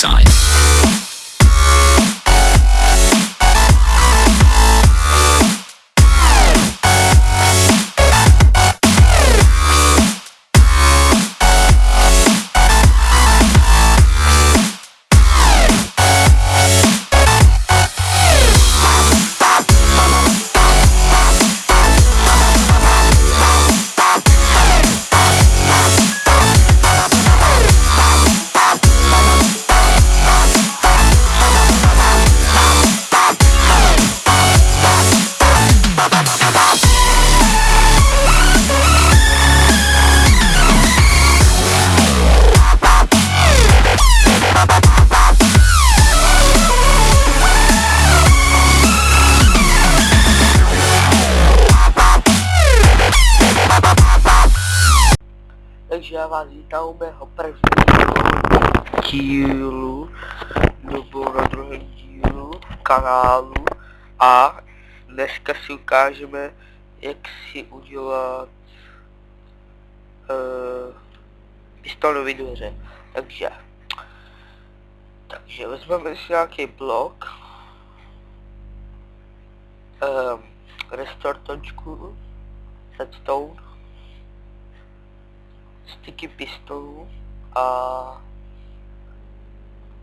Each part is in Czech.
sign. Takže já vás vítám u mého prvního dílu, nebo na druhém dílu kanálu, a dneska si ukážeme, jak si udělat pistolové dveře. Takže vezmeme si nějaký blok, restortočku, redstone, sticky pistolu a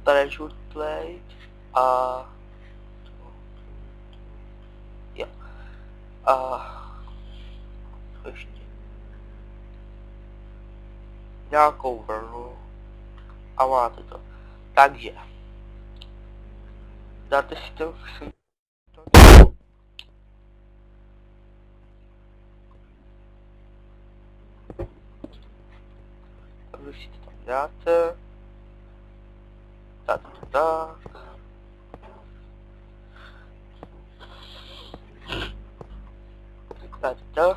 parachute plate a ještě nějakou vrnu a máte to. Takže dáte si to si to tam dáte to tak. Dáte to.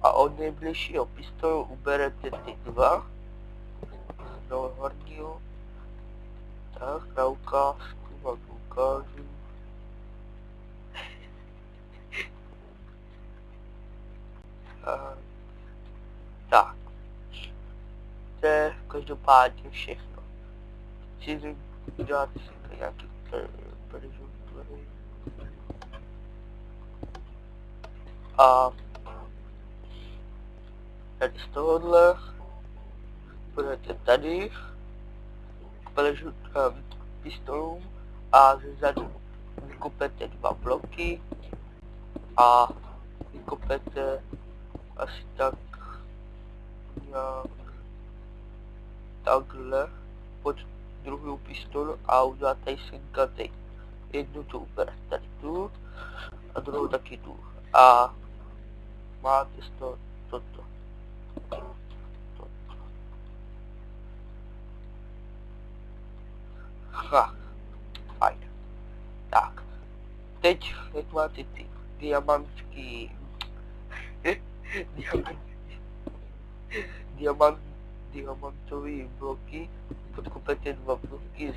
A od nejbližšího pistolu uberete ty dva. Do horního. Tak, na ukázku vám ukážu. Tak. To je každopádně všechno. Chci udělat si nějaký prežutory. A tady z tohohle budete tady k pistolům a zezadu vykopete dva bloky a vykopete asi tak nějak takhle pod druhou pistolu a uděláte si gaty. Jednu tu uberete tady tu a druhou taky tu. A máte z toho toto. Fajn. Tak. Teď, jak máte ty diamantový bloky, podkopete dva bloky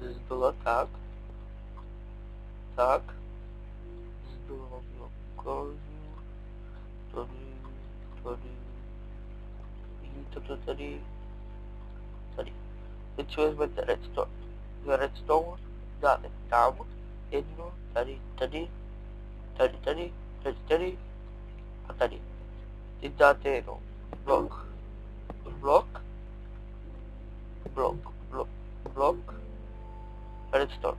z dola, tak. Z dola vám ukážu. Tady. Teď si vezmete redstone, dáte tam, jednu, tady a tady. Teď dáte jenom blok, redstone,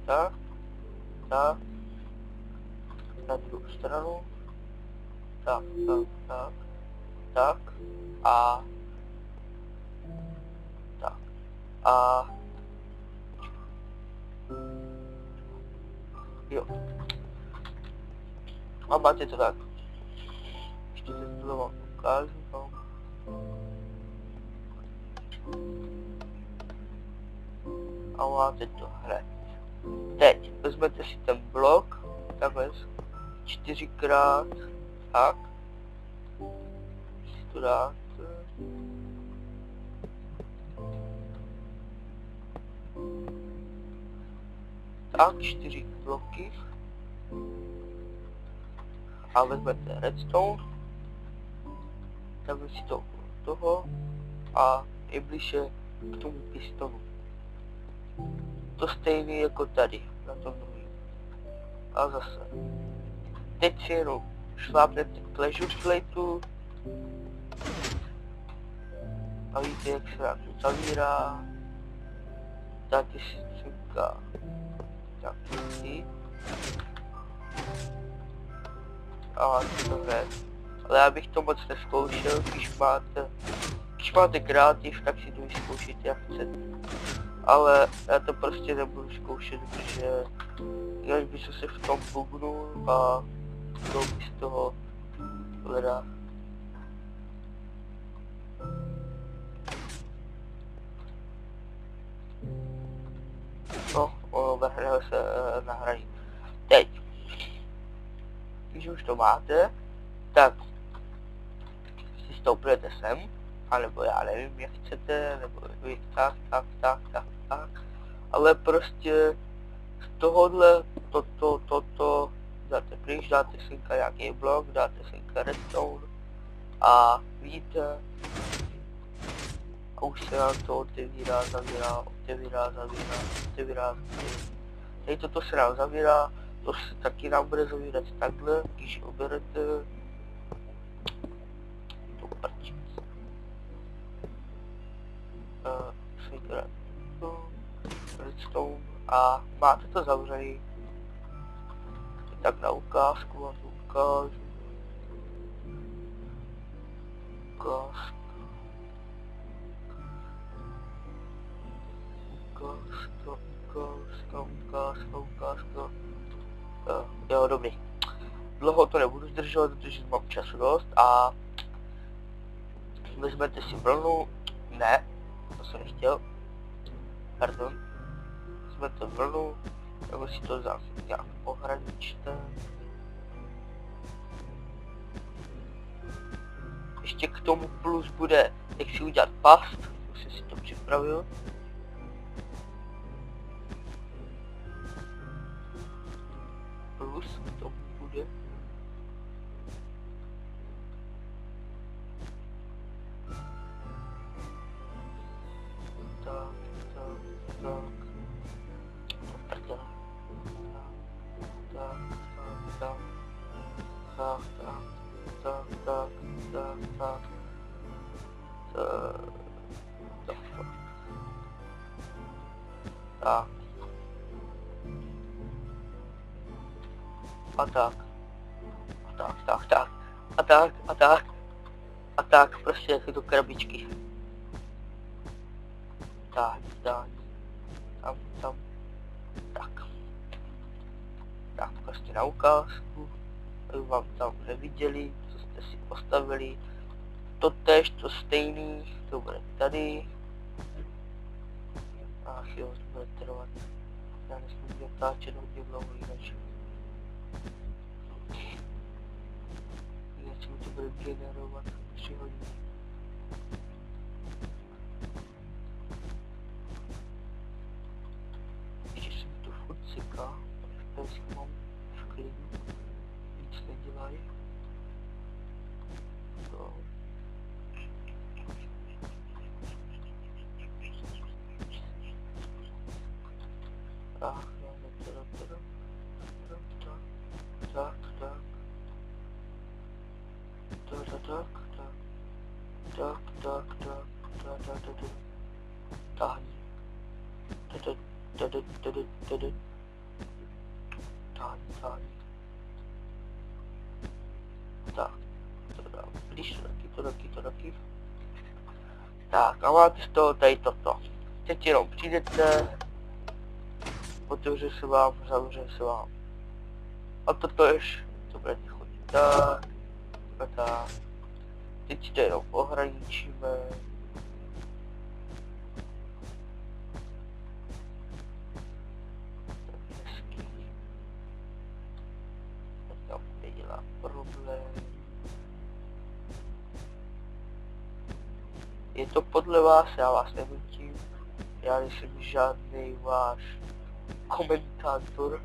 tak, na druhou stranu, tak, a jo. A máte to tak. Ještě se to vám ukážu. A máte to hned. Teď vezmete si ten blok, takhle 4x, tak. Si to dáte. Tak, 4 bloky. A vezmete redstone. Takhle si to toho a nejbliže k tomu pistonu. To stejný jako tady, na tom druhém. A zase. Teď si jenom šlápnete k pleasure plateu a víte, jak se nám to zavírá. Dáte si cvika taky. A máte to hned. Ale já bych to moc neskoušel, když máte kreativ, tak si to vyzkoušíte jak chcete. Ale já to prostě nebudu zkoušet, protože jinak bych se v tom bugnul a to by z toho hledá. No, ve hře se nahrají. Teď, když už to máte, tak si stoupnete sem, anebo já nevím, jak chcete, nebo vy tak, ale prostě z tohohle, toto, dáte pryč, dáte synka nějaký blok, dáte synka redstone a vidíte, a už se nám to otevírá, zavírá. Tady toto se nám zavírá, to se taky nám bude zavírat takhle, když oberete tu prčic. Redstone a máte to zavřený. Tak na ukázku vám to ukážu. Ukázka. Jo, dobrý. Dlouho to nebudu zdržovat, protože mám času dost a vezmete si vlnu. Ne, to jsem nechtěl. Pardon. Vezmete vlnu, nebo si to zase nějak ohraničte. Ještě k tomu plus bude, jak si udělat past, už jsem si to připravil. Plus k tomu bude. A tak, prostě jak do krabičky. Tak, tam, tak, prostě na ukázku, aby vám tam neviděli, co jste si postavili. Totéž, to stejný, to bude tady. Ach jo, to bude trvat. Já nesmím natáčet hodně dlouho, jinak mi to bude generovat 3 hodiny. Ještě se mi to furt ciká, FPS mám v klidu, nic nedělají. To. Ach, já tak, to dám blíž, to taky. Tak, a máte z toho tady toto. Teď jenom přijdete, otevře se vám, zavře se vám. A toto ještě, to bude chodit tak. Teď to jenom ohraničíme. Tam nedělá problém. Je to podle vás, já vás nenutím. Já nejsem žádný váš komentátor.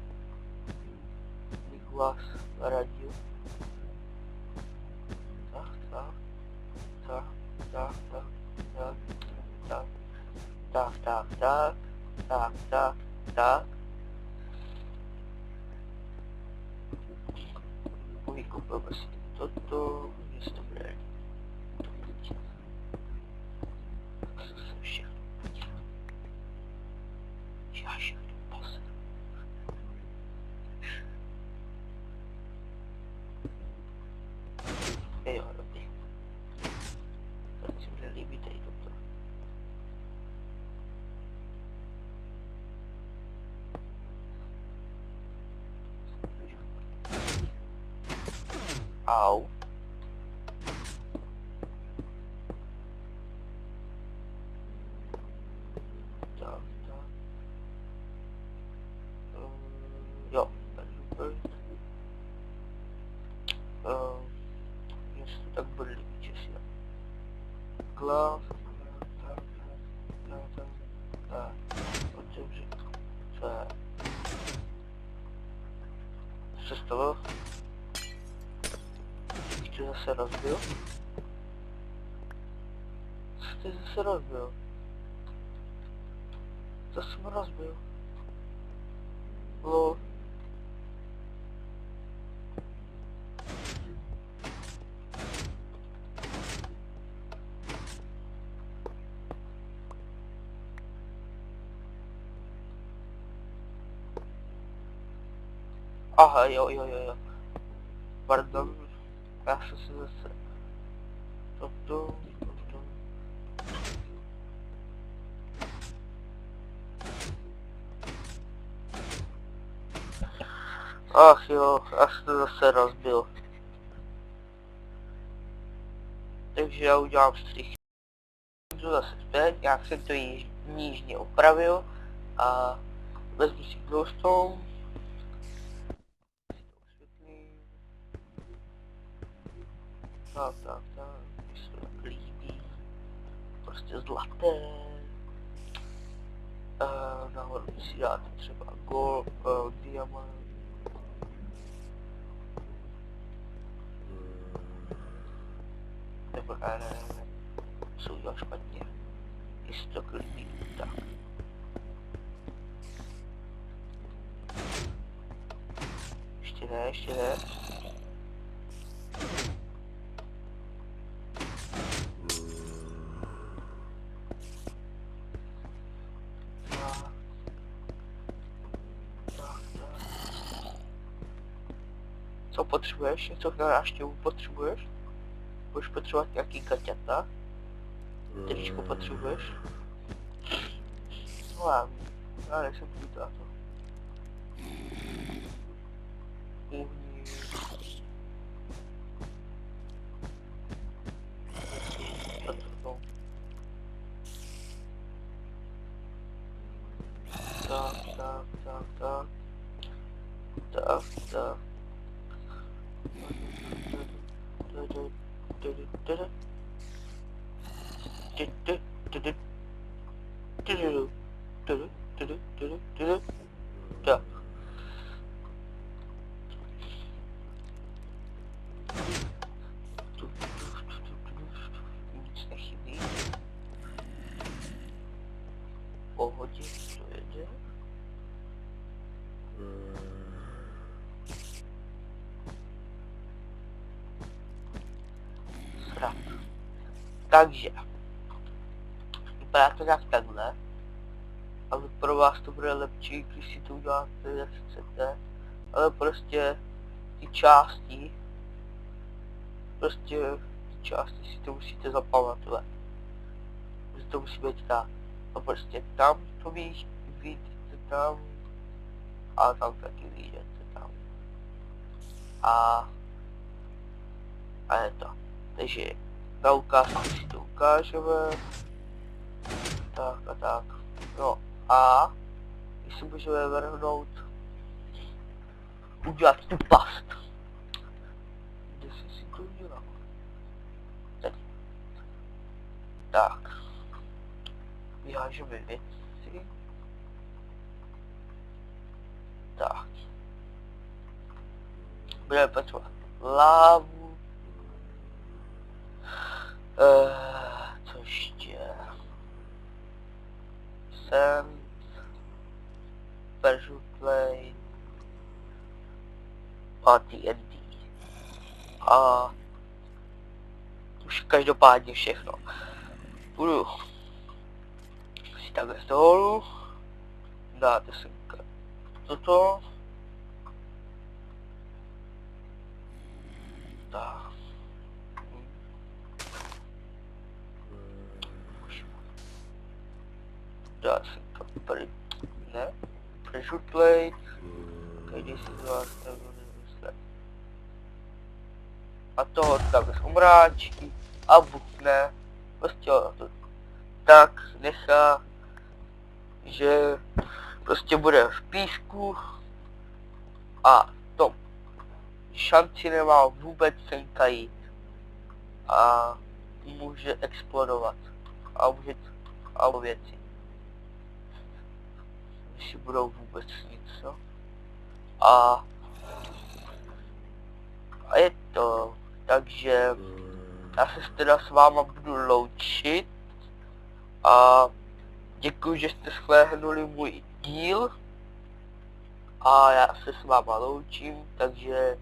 Bych vás radil. Tak. tak, tak, tak, tak. Vykupujeme si toto, mě to bude. Tak se všechno podívám. Já všechno posedu. Jo, dobrý. Tak si mi líbí tady toto. Au. Tak, tak. Jo, tak super. Mně se to tak bude líbit, že si klas, tak, otevři, tak. Co se stalo? Ještě zase rozbil? Co ty zase rozbil? Zase jsem rozbil. Lol. Aha, jo. Pardon. Já jsem se zase... Toto. Ach jo, já jsem to zase rozbil. Takže já udělám střih. Jdu zase zpět, nějak jsem to již nížně opravil a vezmu si glowstone. Tak, mi se to tak líbí. Prostě zlaté. Nahoru si dáte třeba gold, diamant. Nebo ne, jsou udělal špatně. Jestli to líbí, tak. Ještě ne. Co potřebuješ? Něco na návštěvu potřebuješ? Budeš potřebovat nějaký gaťata? Tričko potřebuješ? No já nejsem půjdu na to. Tak. Nic nechybí. Pohodě, to jede. Srap. Takže vypadá to nějak takhle, ale pro vás to bude lepší, když si to uděláte jak chcete, ale prostě ty části si to musíte zapamatovat, že to musí být tak, a prostě tam to vidíte tam a tam taky vidíte tam a je to, takže na ukázku si to ukážeme. Tak a tak. No a když si můžeme vrhnout udělat tu past. Kde jsi si to udělal? Tady. Tak. Vyhážeme věci. Tak. Budeme potřebovat lávu. Co ještě? Defense, Parachute Plate a TNT. A už každopádně všechno. Budu si takhle z dolů, dáte si toto, tak. Dá si to ne, Parachute Plate, každý si z vás nebude myslet. A toho takhle z omráčky a bukne, prostě to tak nechá, že prostě bude v písku a tom šanci nemá vůbec senka jít a může explodovat a může věci, když budou vůbec nic, no. A je to, takže já se teda s váma budu loučit a děkuji, že jste shlédnuli můj díl a já se s váma loučím, takže